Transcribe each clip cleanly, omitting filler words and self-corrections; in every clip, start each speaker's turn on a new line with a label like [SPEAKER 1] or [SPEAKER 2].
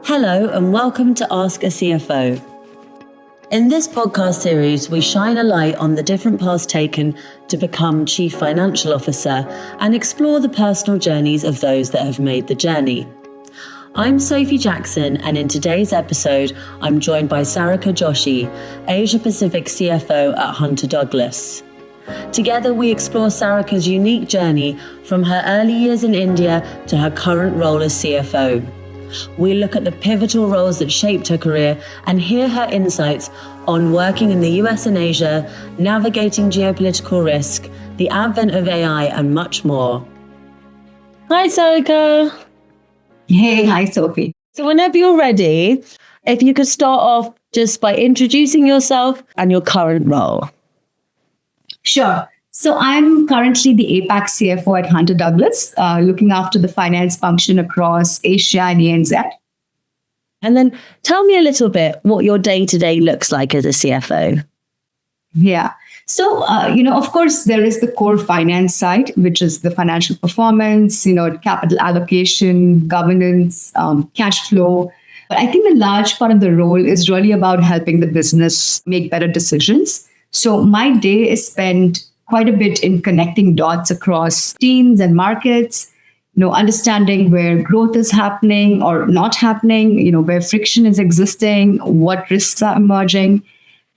[SPEAKER 1] Hello and welcome to Ask a CFO. In this podcast series, we shine a light on the different paths taken to become Chief Financial Officer and explore the personal journeys of those that have made the journey. I'm Sophie Jackson, and in today's episode, I'm joined by Sarika Joshi, Asia Pacific CFO at Hunter Douglas. Together, we explore Sarika's unique journey from her early years in India to her current role as CFO. We look at the pivotal roles that shaped her career and hear her insights on working in the US and Asia, navigating geopolitical risk, the advent of AI, and much more. Hi, Sarika.
[SPEAKER 2] Hey, hi, Sophie.
[SPEAKER 1] So whenever you're ready, if you could start off just by introducing yourself and your current role.
[SPEAKER 2] Sure. So I'm currently the APAC CFO at Hunter Douglas, looking after the finance function across Asia and ANZ.
[SPEAKER 1] And then tell me a little bit what your day-to-day looks like as a CFO.
[SPEAKER 2] Yeah. So, of course, there is the core finance side, which is the financial performance, capital allocation, governance, cash flow. But I think the large part of the role is really about helping the business make better decisions. So my day is spent quite a bit in connecting dots across teams and markets, understanding where growth is happening or not happening, where friction is existing, what risks are emerging.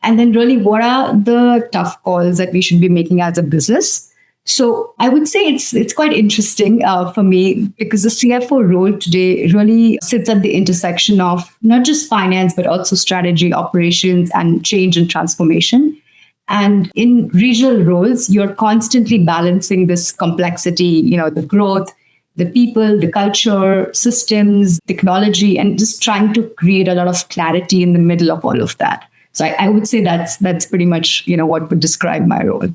[SPEAKER 2] And then really, what are the tough calls that we should be making as a business? So I would say it's quite interesting for me because the CFO role today really sits at the intersection of not just finance, but also strategy, operations, and change and transformation. And in regional roles, you're constantly balancing this complexity, the growth, the people, the culture, systems, technology, and just trying to create a lot of clarity in the middle of all of that. So I would say that's pretty much, what would describe my role.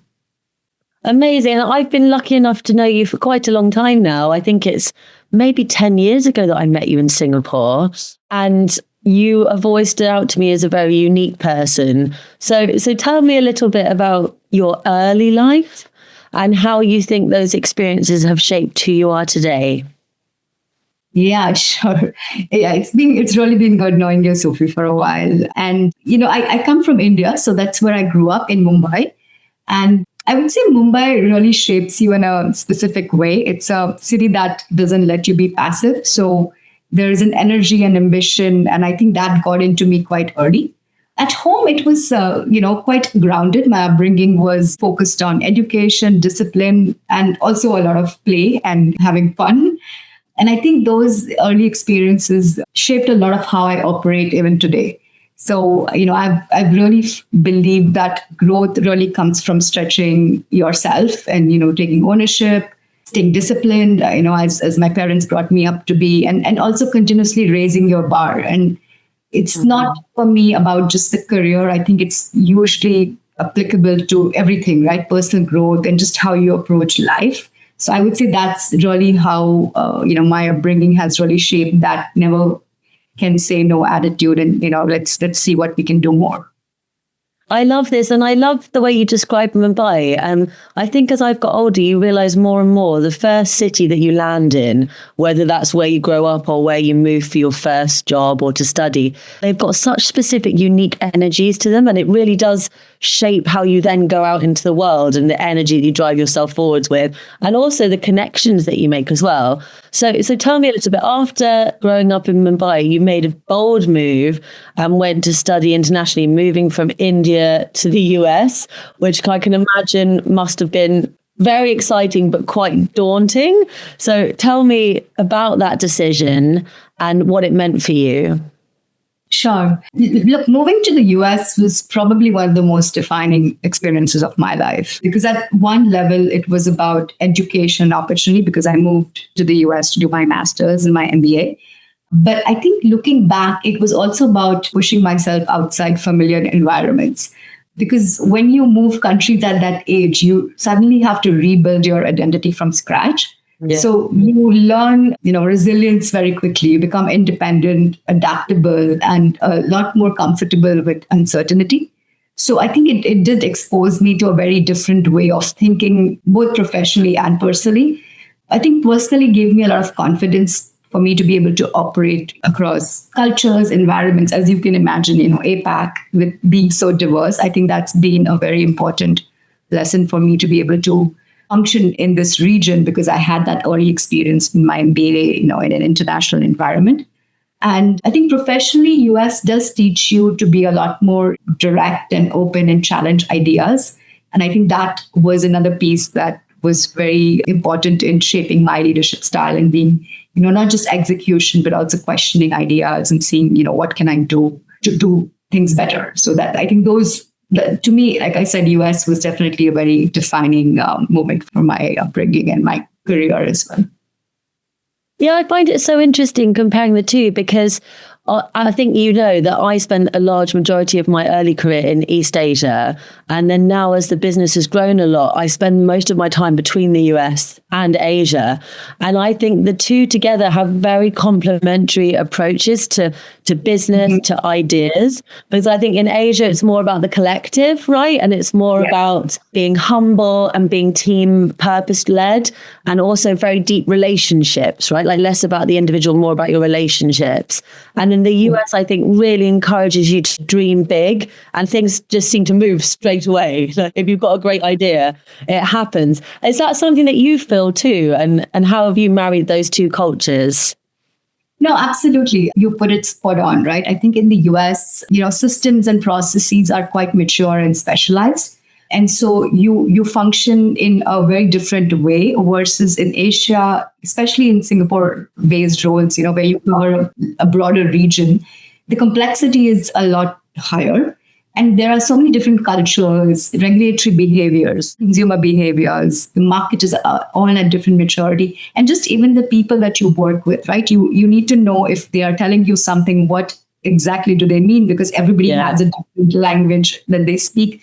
[SPEAKER 1] Amazing. I've been lucky enough to know you for quite a long time now. I think it's maybe 10 years ago that I met you in Singapore. And you have always stood out to me as a very unique person. So tell me a little bit about your early life and how you think those experiences have shaped who you are today.
[SPEAKER 2] Yeah, sure. Yeah, it's really been good knowing you, Sophie, for a while. And, I come from India, so that's where I grew up in Mumbai. And I would say Mumbai really shapes you in a specific way. It's a city that doesn't let you be passive. So there is an energy and ambition, and I think that got into me quite early. At home, it was, quite grounded. My upbringing was focused on education, discipline, and also a lot of play and having fun. And I think those early experiences shaped a lot of how I operate even today. So, I've really believed that growth really comes from stretching yourself and, taking ownership, staying disciplined, as my parents brought me up to be, and also continuously raising your bar. And it's not for me about just the career. I think it's usually applicable to everything, right? Personal growth and just how you approach life. So I would say that's really how, my upbringing has really shaped that never can say no attitude. And, let's see what we can do more.
[SPEAKER 1] I love this. And I love the way you describe Mumbai. And I think as I've got older, you realize more and more the first city that you land in, whether that's where you grow up or where you move for your first job or to study, they've got such specific, unique energies to them. And it really does shape how you then go out into the world and the energy that you drive yourself forwards with, and also the connections that you make as well. So tell me a little bit, after growing up in Mumbai, you made a bold move and went to study internationally, moving from India to the US, which I can imagine must have been very exciting, but quite daunting. So tell me about that decision and what it meant for you.
[SPEAKER 2] Sure. Look, moving to the US was probably one of the most defining experiences of my life, because at one level, it was about education opportunity, because I moved to the US to do my master's and my MBA. But I think looking back, it was also about pushing myself outside familiar environments. Because when you move countries at that age, you suddenly have to rebuild your identity from scratch. Yeah. So you learn, resilience very quickly. You become independent, adaptable, and a lot more comfortable with uncertainty. So I think it did expose me to a very different way of thinking, both professionally and personally. I think personally gave me a lot of confidence for me to be able to operate across cultures, environments, as you can imagine, APAC with being so diverse. I think that's been a very important lesson for me to be able to function in this region because I had that early experience in my MBA, in an international environment. And I think professionally, US does teach you to be a lot more direct and open and challenge ideas. And I think that was another piece that was very important in shaping my leadership style and being, not just execution, but also questioning ideas and seeing, what can I do to do things better? So that I think to me, like I said, US was definitely a very defining moment for my upbringing and my career as well.
[SPEAKER 1] Yeah, I find it so interesting comparing the two because I think that I spent a large majority of my early career in East Asia. And then now as the business has grown a lot, I spend most of my time between the US and Asia. And I think the two together have very complementary approaches to business, to ideas. Because I think in Asia, it's more about the collective, right? And it's more about being humble and being team purpose-led and also very deep relationships, right? Like less about the individual, more about your relationships. And in the US, I think really encourages you to dream big and things just seem to move straight away. Like if you've got a great idea, it happens. Is that something that you feel too? And how have you married those two cultures?
[SPEAKER 2] No, absolutely. You put it spot on, right? I think in the US, systems and processes are quite mature and specialized. And so you function in a very different way versus in Asia, especially in Singapore-based roles, where you cover a broader region. The complexity is a lot higher. And there are so many different cultures, regulatory behaviors, consumer behaviors. The market is all at different maturity. And just even the people that you work with, right? You need to know if they are telling you something, what exactly do they mean? Because everybody has a different language that they speak.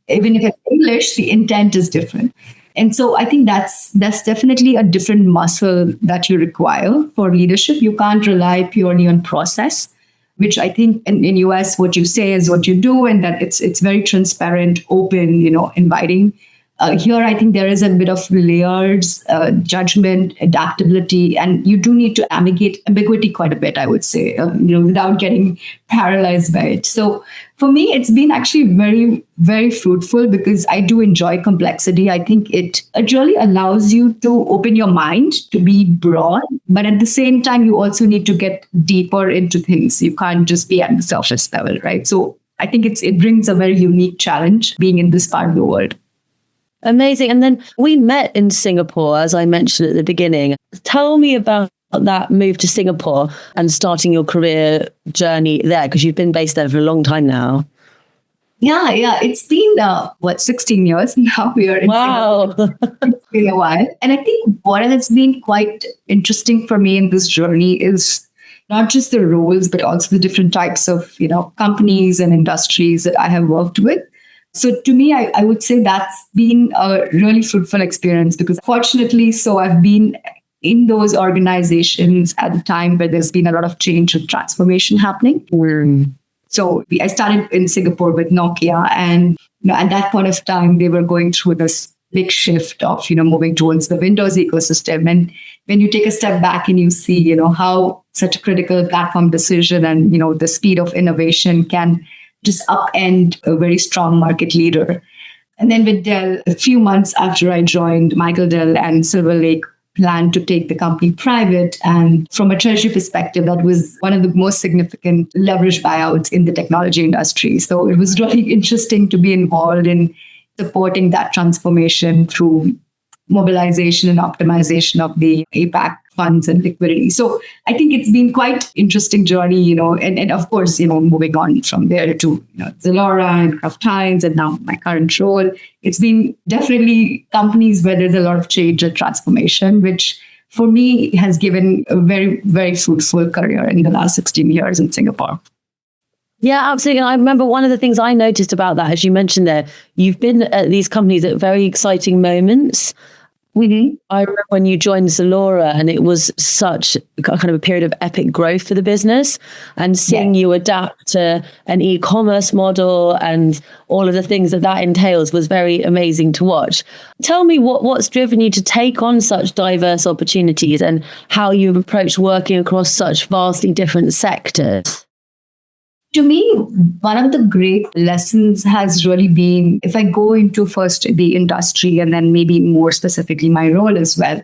[SPEAKER 2] Even if it's English, the intent is different. And so I think that's definitely a different muscle that you require for leadership. You can't rely purely on process, which I think in US, what you say is what you do, and that it's very transparent, open, inviting. Here, I think there is a bit of layers, judgment, adaptability, and you do need to navigate ambiguity quite a bit, I would say, without getting paralyzed by it. So for me, it's been actually very, very fruitful because I do enjoy complexity. I think it really allows you to open your mind, to be broad, but at the same time, you also need to get deeper into things. You can't just be at the surface level, right? So I think it brings a very unique challenge being in this part of the world.
[SPEAKER 1] Amazing. And then we met in Singapore, as I mentioned at the beginning. Tell me about that move to Singapore and starting your career journey there, because you've been based there for a long time now.
[SPEAKER 2] Yeah. It's been, 16 years now we are in Singapore. It's been a while. And I think what has been quite interesting for me in this journey is not just the roles, but also the different types of, companies and industries that I have worked with. So to me, I would say that's been a really fruitful experience because fortunately, so I've been in those organizations at the time where there's been a lot of change and transformation happening. So I started in Singapore with Nokia, and at that point of time, they were going through this big shift of moving towards the Windows ecosystem. And when you take a step back and you see how such a critical platform decision and the speed of innovation can just upend a very strong market leader. And then with Dell, a few months after I joined, Michael Dell and Silver Lake planned to take the company private. And from a treasury perspective, that was one of the most significant leverage buyouts in the technology industry. So it was really interesting to be involved in supporting that transformation through mobilization and optimization of the APAC funds and liquidity. So I think it's been quite interesting journey, and of course, moving on from there to Zalora and Kraft Heinz and now my current role. It's been definitely companies where there's a lot of change and transformation, which for me has given a very, very fruitful career in the last 16 years in Singapore.
[SPEAKER 1] Yeah, absolutely. And I remember one of the things I noticed about that, as you mentioned there, you've been at these companies at very exciting moments. I remember when you joined Zalora, and it was such a kind of a period of epic growth for the business, and seeing you adapt to an e-commerce model and all of the things that entails was very amazing to watch. Tell me what's driven you to take on such diverse opportunities and how you've approached working across such vastly different sectors.
[SPEAKER 2] To me, one of the great lessons has really been, if I go into first the industry and then maybe more specifically my role as well,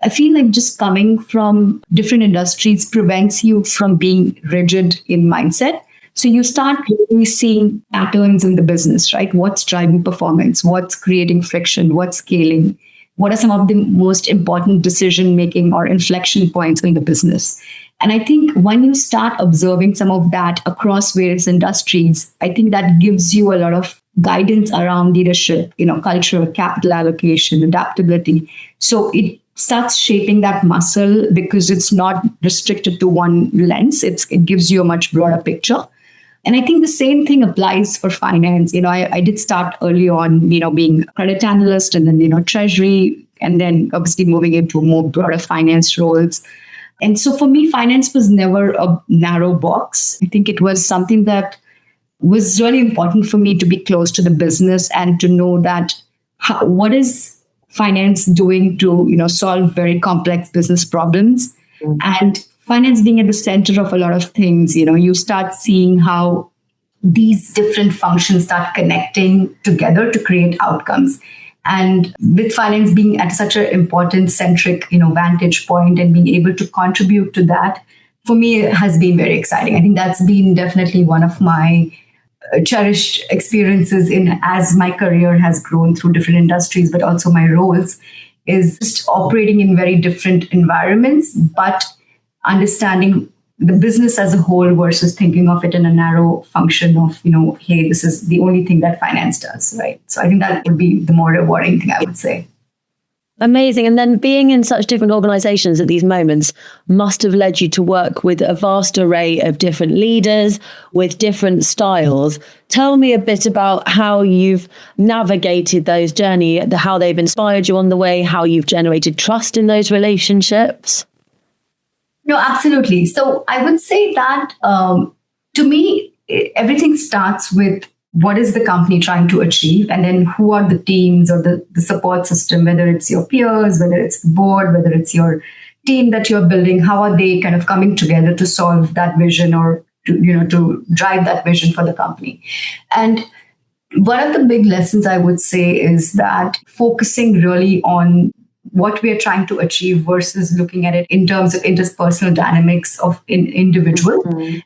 [SPEAKER 2] I feel like just coming from different industries prevents you from being rigid in mindset. So you start really seeing patterns in the business, right? What's driving performance? What's creating friction? What's scaling? What are some of the most important decision-making or inflection points in the business? And I think when you start observing some of that across various industries, I think that gives you a lot of guidance around leadership, culture, capital allocation, adaptability. So it starts shaping that muscle because it's not restricted to one lens. It gives you a much broader picture. And I think the same thing applies for finance. I did start early on, being a credit analyst and then, treasury, and then obviously moving into more broader finance roles. And so for me, finance was never a narrow box. I think it was something that was really important for me to be close to the business and to know that what is finance doing to, solve very complex business problems. And finance being at the center of a lot of things, you start seeing how these different functions start connecting together to create outcomes. And with finance being at such an important centric, vantage point and being able to contribute to that, for me, it has been very exciting. I think that's been definitely one of my cherished experiences as my career has grown through different industries, but also my roles, is just operating in very different environments, but understanding the business as a whole versus thinking of it in a narrow function of, hey, this is the only thing that finance does, right? So I think that would be the more rewarding thing, I would say.
[SPEAKER 1] Amazing. And then being in such different organizations at these moments must have led you to work with a vast array of different leaders with different styles. Tell me a bit about how you've navigated those journeys, how they've inspired you on the way, how you've generated trust in those relationships.
[SPEAKER 2] No, absolutely. So I would say that to me, everything starts with what is the company trying to achieve, and then who are the teams or the support system, whether it's your peers, whether it's the board, whether it's your team that you're building, how are they kind of coming together to solve that vision or to drive that vision for the company. And one of the big lessons I would say is that focusing really on what we are trying to achieve versus looking at it in terms of interpersonal dynamics of individual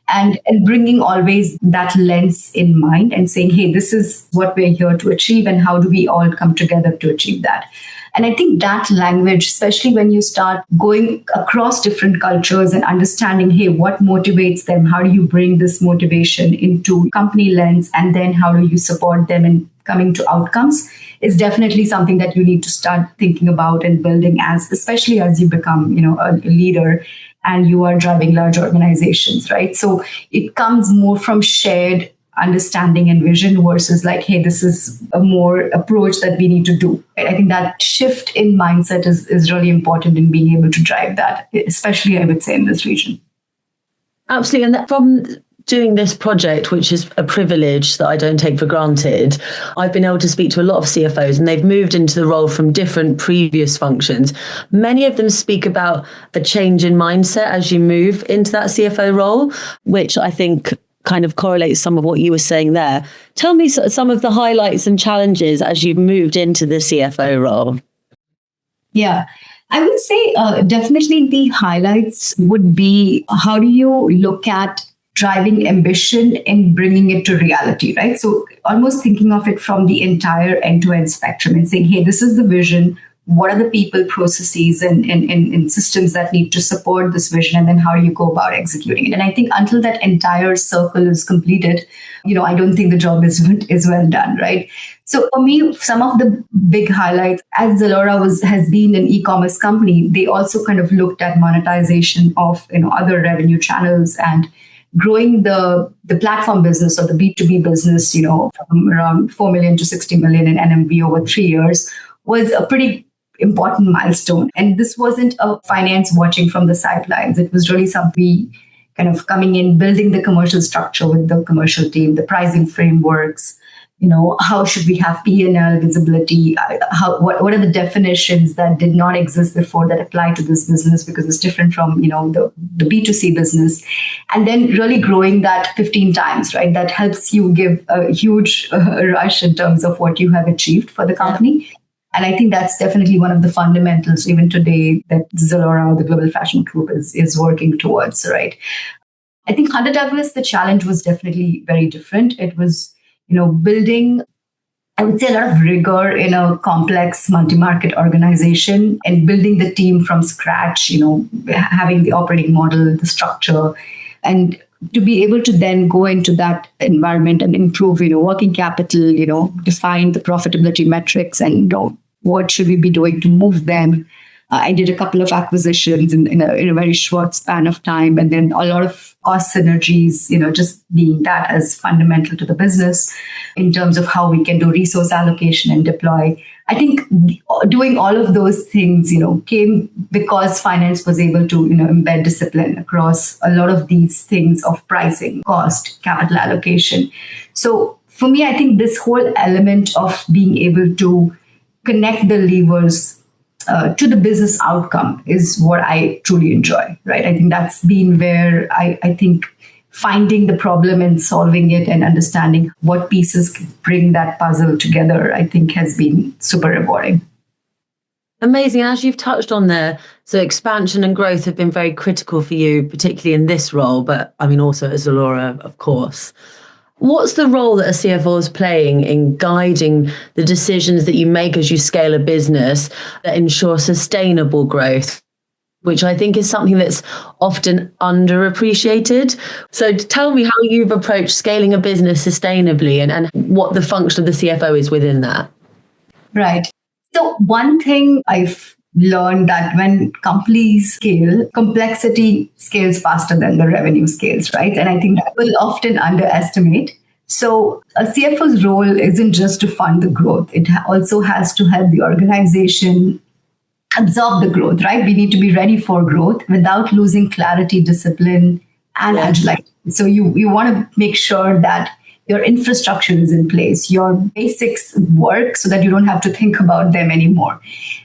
[SPEAKER 2] and bringing always that lens in mind and saying, hey, this is what we're here to achieve and how do we all come together to achieve that. And I think that language, especially when you start going across different cultures and understanding, hey, what motivates them? How do you bring this motivation into company lens? And then how do you support them in coming to outcomes is definitely something that you need to start thinking about and building especially as you become, a leader and you are driving large organizations, right? So it comes more from shared understanding and vision versus like, hey, this is a more approach that we need to do. I think that shift in mindset is really important in being able to drive that, especially I would say in this region.
[SPEAKER 1] Absolutely. And that from doing this project, which is a privilege that I don't take for granted, I've been able to speak to a lot of CFOs and they've moved into the role from different previous functions. Many of them speak about a change in mindset as you move into that CFO role, which I think kind of correlates some of what you were saying there. Tell me some of the highlights and challenges as you've moved into the CFO role.
[SPEAKER 2] Yeah. I would say definitely the highlights would be how do you look at driving ambition and bringing it to reality, right? So almost thinking of it from the entire end-to-end spectrum and saying, hey, this is the vision. What are the people, processes, and systems that need to support this vision? And then how do you go about executing it? And I think until that entire circle is completed, I don't think the job is well done, right? So for me, some of the big highlights, as Zalora has been an e-commerce company, they also kind of looked at monetization of other revenue channels and growing the platform business or the B2B business, from around 4 million to 60 million in NMV over 3 years was a pretty important milestone. And this wasn't a finance watching from the sidelines. It was really something kind of coming in, building the commercial structure with the commercial team, the pricing frameworks, how should we have P&L visibility? What are the definitions that did not exist before that apply to this business because it's different from, the B2C business. And then really growing that 15 times, right? That helps you give a huge rush in terms of what you have achieved for the company. And I think that's definitely one of the fundamentals even today that Zalora, the Global Fashion Group, is working towards, right? I think Hunter Douglas, the challenge was definitely very different. It was building, I would say, a lot of rigor in a complex multi-market organization and building the team from scratch, having the operating model, the structure, and to be able to then go into that environment and improve, working capital, define the profitability metrics and what should we be doing to move them. I did a couple of acquisitions in a very short span of time, and then a lot of cost synergies, just being that as fundamental to the business in terms of how we can do resource allocation and deploy. I think doing all of those things, came because finance was able to, embed discipline across a lot of these things of pricing, cost, capital allocation. So for me, I think this whole element of being able to connect the levers to the business outcome is what I truly enjoy, right? I think that's been where I think finding the problem and solving it and understanding what pieces bring that puzzle together, I think has been super rewarding.
[SPEAKER 1] Amazing. As you've touched on there, so expansion and growth have been very critical for you, particularly in this role, but also at Zalora, of course. What's the role that a CFO is playing in guiding the decisions that you make as you scale a business that ensure sustainable growth, which I think is something that's often underappreciated? So tell me how you've approached scaling a business sustainably and what the function of the CFO is within that.
[SPEAKER 2] Right. So one thing I've learned that when companies scale, complexity scales faster than the revenue scales, right? And I think that will often underestimate. So a CFO's role isn't just to fund the growth. It also has to help the organization absorb the growth, right? We need to be ready for growth without losing clarity, discipline, and agility. So you want to make sure that your infrastructure is in place, your basics work so that you don't have to think about them anymore.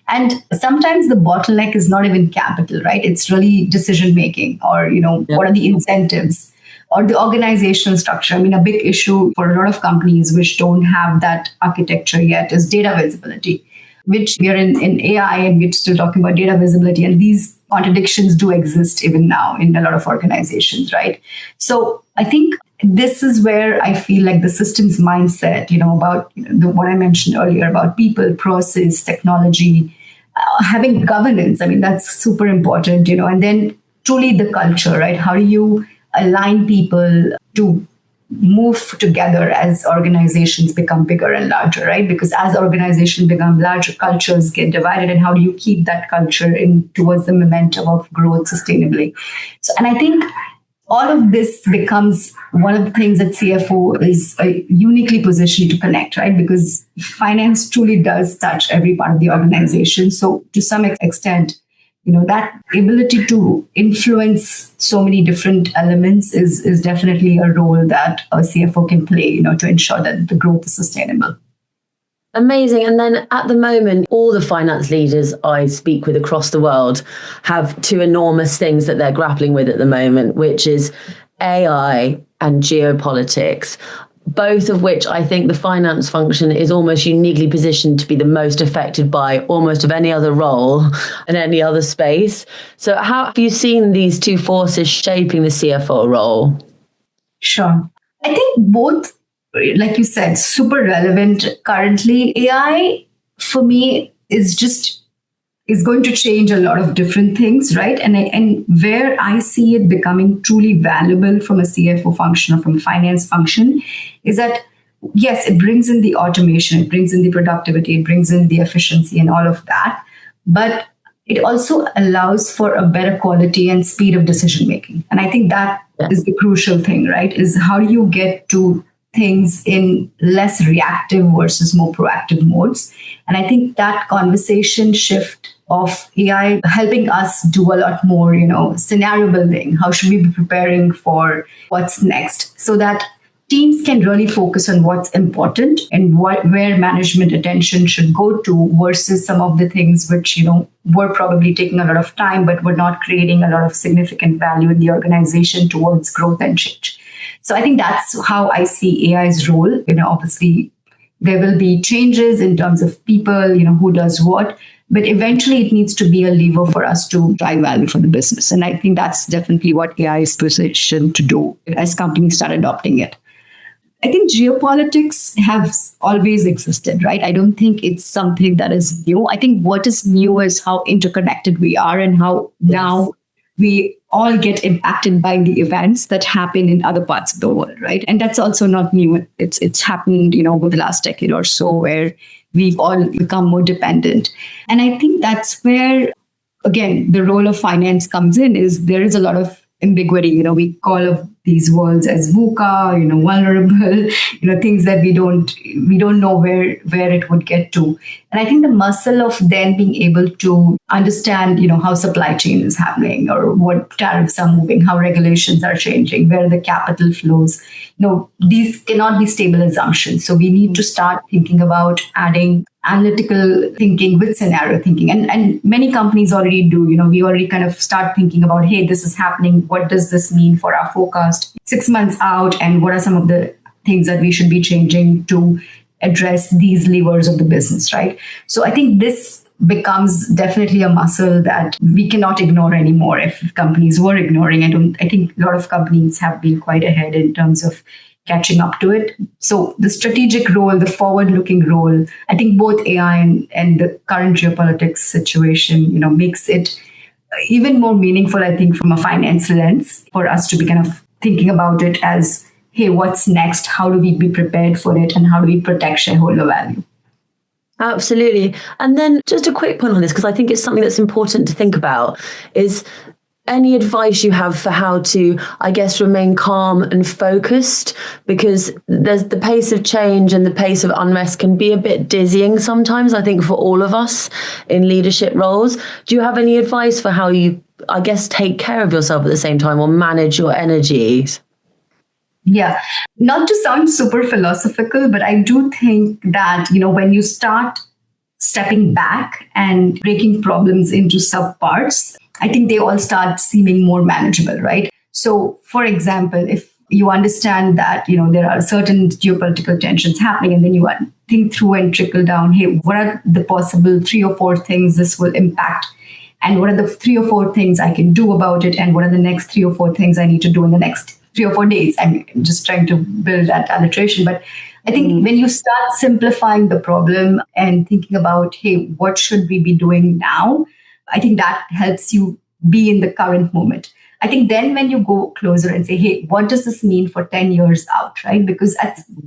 [SPEAKER 2] And sometimes the bottleneck is not even capital, right? It's really decision making or, what are the incentives or the organizational structure. A big issue for a lot of companies which don't have that architecture yet is data visibility, which we are in AI and we're still talking about data visibility. And these contradictions do exist even now in a lot of organizations, right? So I think this is where I feel like the systems mindset, about what I mentioned earlier about people, process, technology, having governance. That's super important, and then truly the culture, right? How do you align people to move together as organizations become bigger and larger, right? Because as organizations become larger, cultures get divided, and how do you keep that culture in towards the momentum of growth sustainably? So, and I think all of this becomes one of the things that CFO is uniquely positioned to connect, right? Because finance truly does touch every part of the organization. So to some extent, that ability to influence so many different elements is definitely a role that a CFO can play, to ensure that the growth is sustainable.
[SPEAKER 1] Amazing. And then at the moment, all the finance leaders I speak with across the world have two enormous things that they're grappling with at the moment, which is AI and geopolitics, both of which I think the finance function is almost uniquely positioned to be the most affected by almost of any other role in any other space. So how have you seen these two forces shaping the CFO role?
[SPEAKER 2] Sure. I think both, like you said, super relevant currently. AI, for me, is going to change a lot of different things, right? And where I see it becoming truly valuable from a CFO function or from a finance function is that, yes, it brings in the automation, it brings in the productivity, it brings in the efficiency and all of that. But it also allows for a better quality and speed of decision making. And I think that is the crucial thing, right? Is how do you get to things in less reactive versus more proactive modes. And I think that conversation shift of AI helping us do a lot more, scenario building. How should we be preparing for what's next so that teams can really focus on what's important and where management attention should go to versus some of the things which, were probably taking a lot of time, but were not creating a lot of significant value in the organization towards growth and change. So I think that's how I see AI's role. Obviously there will be changes in terms of people, who does what, but eventually it needs to be a lever for us to drive value for the business. And I think that's definitely what AI is positioned to do as companies start adopting it. I think geopolitics have always existed, right? I don't think it's something that is new. I think what is new is how interconnected we are and how now we all get impacted by the events that happen in other parts of the world, right? And that's also not new. It's happened, over the last decade or so, where we've all become more dependent. And I think that's where, again, the role of finance comes in. Is there is a lot of ambiguity. We call of these worlds as VUCA, vulnerable, things that we don't know where it would get to. And I think the muscle of then being able to understand, how supply chain is happening or what tariffs are moving, how regulations are changing, where the capital flows. These cannot be stable assumptions. So we need to start thinking about adding analytical thinking with scenario thinking. And many companies already do. We already kind of start thinking about, hey, this is happening. What does this mean for our forecast 6 months out? And what are some of the things that we should be changing to address these levers of the business, right? So I think this becomes definitely a muscle that we cannot ignore anymore. If companies were ignoring, I think a lot of companies have been quite ahead in terms of catching up to it. So the strategic role, the forward-looking role, I think both AI and the current geopolitics situation, makes it even more meaningful, I think, from a finance lens for us to be kind of thinking about it as, hey, what's next? How do we be prepared for it? And how do we protect shareholder value?
[SPEAKER 1] Absolutely. And then just a quick point on this, because I think it's something that's important to think about, is any advice you have for how to, I guess, remain calm and focused, because there's the pace of change and the pace of unrest can be a bit dizzying sometimes, I think, for all of us in leadership roles. Do you have any advice for how you, I guess, take care of yourself at the same time or manage your energies?
[SPEAKER 2] Yeah, not to sound super philosophical, but I do think that, when you start stepping back and breaking problems into subparts, I think they all start seeming more manageable, right? So, for example, if you understand that, there are certain geopolitical tensions happening, and then you think through and trickle down, hey, what are the possible 3 or 4 things this will impact? And what are the 3 or 4 things I can do about it? And what are the next 3 or 4 things I need to do in the next 3 or 4 days? I'm just trying to build that alliteration. But I think when you start simplifying the problem and thinking about, hey, what should we be doing now? I think that helps you be in the current moment. I think then when you go closer and say, hey, what does this mean for 10 years out, right? Because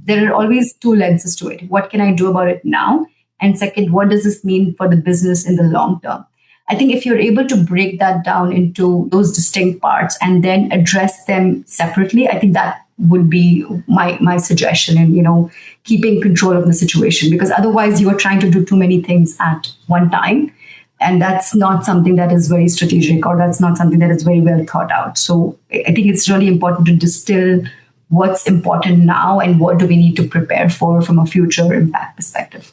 [SPEAKER 2] there are always 2 lenses to it. What can I do about it now? And second, what does this mean for the business in the long term? I think if you're able to break that down into those distinct parts and then address them separately, I think that would be my suggestion in, keeping control of the situation, because otherwise you are trying to do too many things at one time. And that's not something that is very strategic, or that's not something that is very well thought out. So I think it's really important to distill what's important now and what do we need to prepare for from a future impact perspective.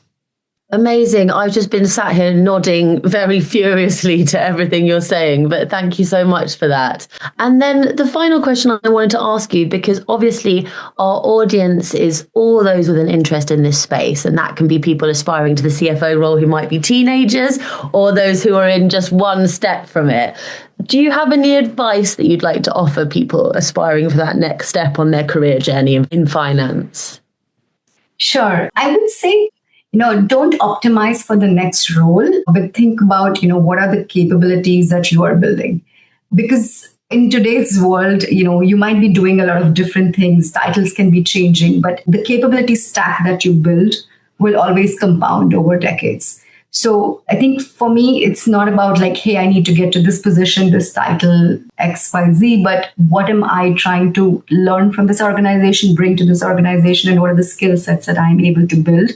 [SPEAKER 1] Amazing. I've just been sat here nodding very furiously to everything you're saying, but thank you so much for that. And then the final question I wanted to ask you, because obviously our audience is all those with an interest in this space, and that can be people aspiring to the CFO role who might be teenagers or those who are in just one step from it. Do you have any advice that you'd like to offer people aspiring for that next step on their career journey in finance?
[SPEAKER 2] Sure. I would say, don't optimize for the next role, but think about, what are the capabilities that you are building? Because in today's world, you might be doing a lot of different things. Titles can be changing, but the capability stack that you build will always compound over decades. So I think for me, it's not about like, hey, I need to get to this position, this title, XYZ, but what am I trying to learn from this organization, bring to this organization, and what are the skill sets that I'm able to build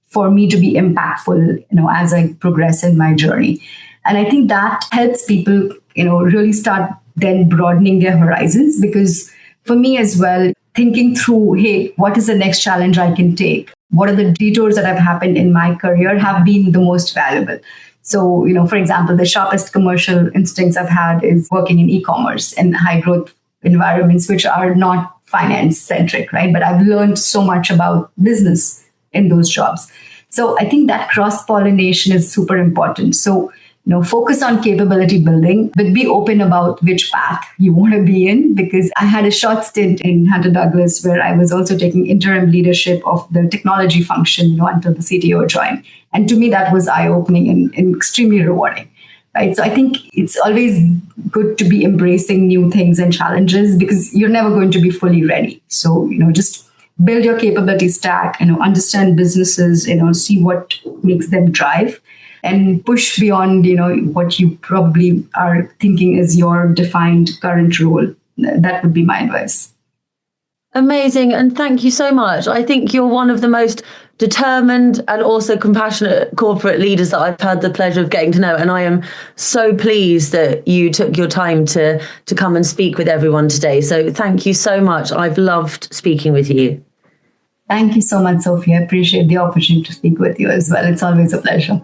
[SPEAKER 2] for me to be impactful, as I progress in my journey. And I think that helps people, really start then broadening their horizons, because for me as well, thinking through, hey, what is the next challenge I can take? What are the detours that have happened in my career have been the most valuable? So, for example, the sharpest commercial instincts I've had is working in e-commerce and high growth environments, which are not finance centric, right? But I've learned so much about business in those jobs. So I think that cross pollination is super important. So, focus on capability building, but be open about which path you want to be in. Because I had a short stint in Hunter Douglas where I was also taking interim leadership of the technology function, until the CTO joined. And to me, that was eye-opening and extremely rewarding. Right. So I think it's always good to be embracing new things and challenges, because you're never going to be fully ready. So, just build your capability stack, understand businesses, see what makes them drive, and push beyond, what you probably are thinking is your defined current role. That would be my advice.
[SPEAKER 1] Amazing. And thank you so much. I think you're one of the most determined and also compassionate corporate leaders that I've had the pleasure of getting to know. And I am so pleased that you took your time to come and speak with everyone today. So thank you so much. I've loved speaking with you.
[SPEAKER 2] Thank you so much, Sophie. I appreciate the opportunity to speak with you as well. It's always a pleasure.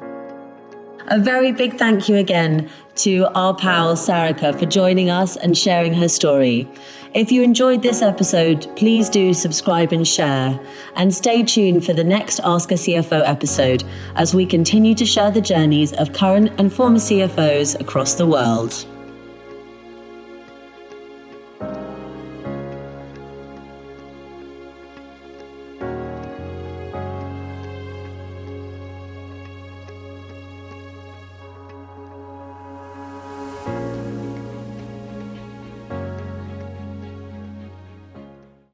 [SPEAKER 1] A very big thank you again to our pal Sarika for joining us and sharing her story. If you enjoyed this episode, please do subscribe and share, and stay tuned for the next Ask a CFO episode as we continue to share the journeys of current and former CFOs across the world.